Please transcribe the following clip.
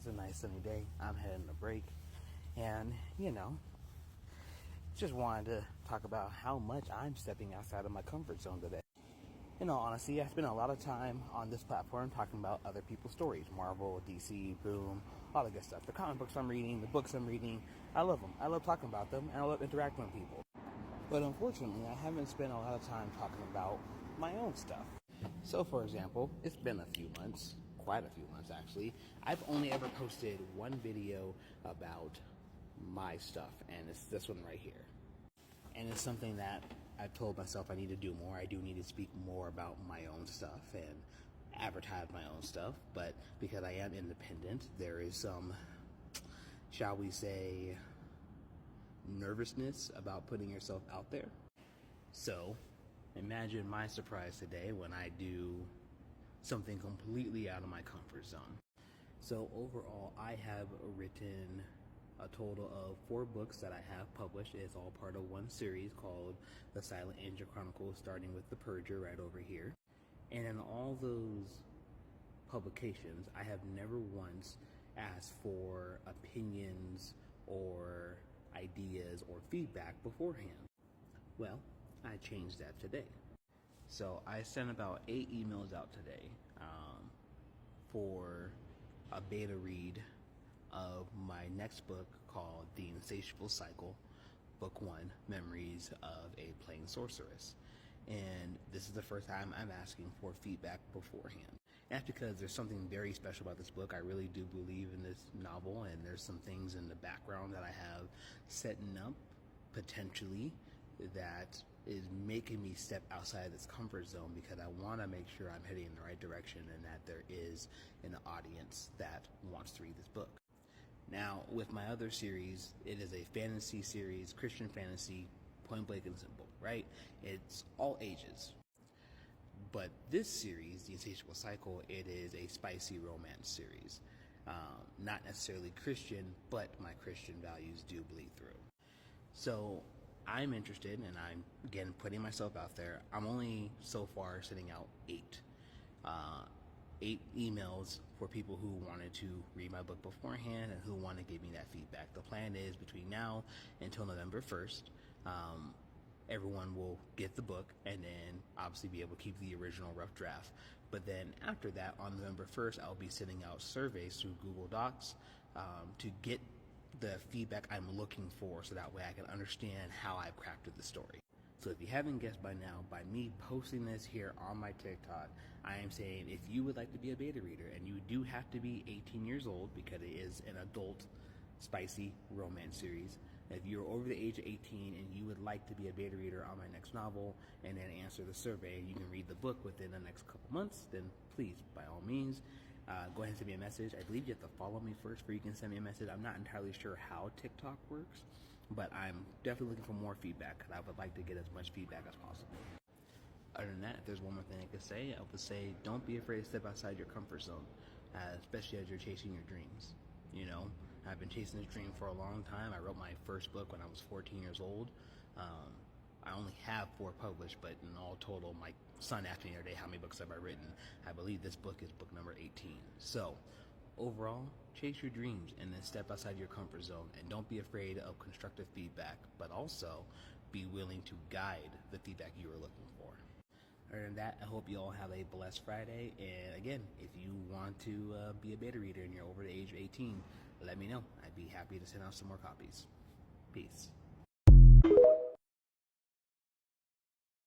It's a nice sunny day. I'm heading to break. And, just wanted to talk about how much I'm stepping outside of my comfort zone today. In all honesty, I spend a lot of time on this platform talking about other people's stories. Marvel, DC, Boom, all the good stuff. The comic books I'm reading, the books I'm reading. I love them. I love talking about them, and I love interacting with people. But unfortunately, I haven't spent a lot of time talking about my own stuff. So, for example, it's been a few months, quite a few months actually. I've only ever posted one video about my stuff, and it's this one right here. And it's something that I've told myself I need to do more. I do need to speak more about my own stuff and advertise my own stuff. But because I am independent, there is some, shall we say, nervousness about putting yourself out there. So imagine my surprise today when I do something completely out of my comfort zone. So overall, I have written a total of 4 books that I have published. It's all part of one series called The Silent Angel Chronicles, starting with The Purger right over here. And in all those publications, I have never once asked for opinions or ideas or feedback beforehand. Well, I changed that today. So I sent about 8 emails out today for a beta read of my next book called The Insatiable Cycle, Book 1, Memories of a Plain Sorceress. And this is the first time I'm asking for feedback beforehand. That's because there's something very special about this book. I really do believe in this novel, and there's some things in the background that I have setting up potentially that is making me step outside this comfort zone, because I want to make sure I'm heading in the right direction and that there is an audience that wants to read this book. Now, with my other series, it is a fantasy series, Christian fantasy, point blank and simple, right? It's all ages. But this series, The Insatiable Cycle, it is a spicy romance series. Not necessarily Christian, but my Christian values do bleed through. So I'm interested, and I'm, again, putting myself out there. I'm only so far sending out 8 emails for people who wanted to read my book beforehand and who want to give me that feedback. The plan is between now until November 1st, everyone will get the book and then obviously be able to keep the original rough draft. But then after that, on November 1st, I'll be sending out surveys through Google Docs to get the feedback I'm looking for, so that way I can understand how I've crafted the story. So if you haven't guessed by now, by me posting this here on my TikTok, I am saying if you would like to be a beta reader, and you do have to be 18 years old because it is an adult spicy romance series. If you're over the age of 18 and you would like to be a beta reader on my next novel and then answer the survey, you can read the book within the next couple months, then please, by all means, go ahead and send me a message. I believe you have to follow me first before you can send me a message. I'm not entirely sure how TikTok works, but I'm definitely looking for more feedback because I would like to get as much feedback as possible. Other than that, if there's one more thing I could say, I would say don't be afraid to step outside your comfort zone, especially as you're chasing your dreams. I've been chasing this dream for a long time. I wrote my first book when I was 14 years old. I only have 4 published, but in all total, my son asked me the other day how many books have I written. I believe this book is book number 18. So overall, chase your dreams and then step outside your comfort zone, and don't be afraid of constructive feedback, but also be willing to guide the feedback you are looking for. Other than that, I hope you all have a blessed Friday. And again, if you want to be a beta reader and you're over the age of 18, let me know. I'd be happy to send out some more copies. Peace.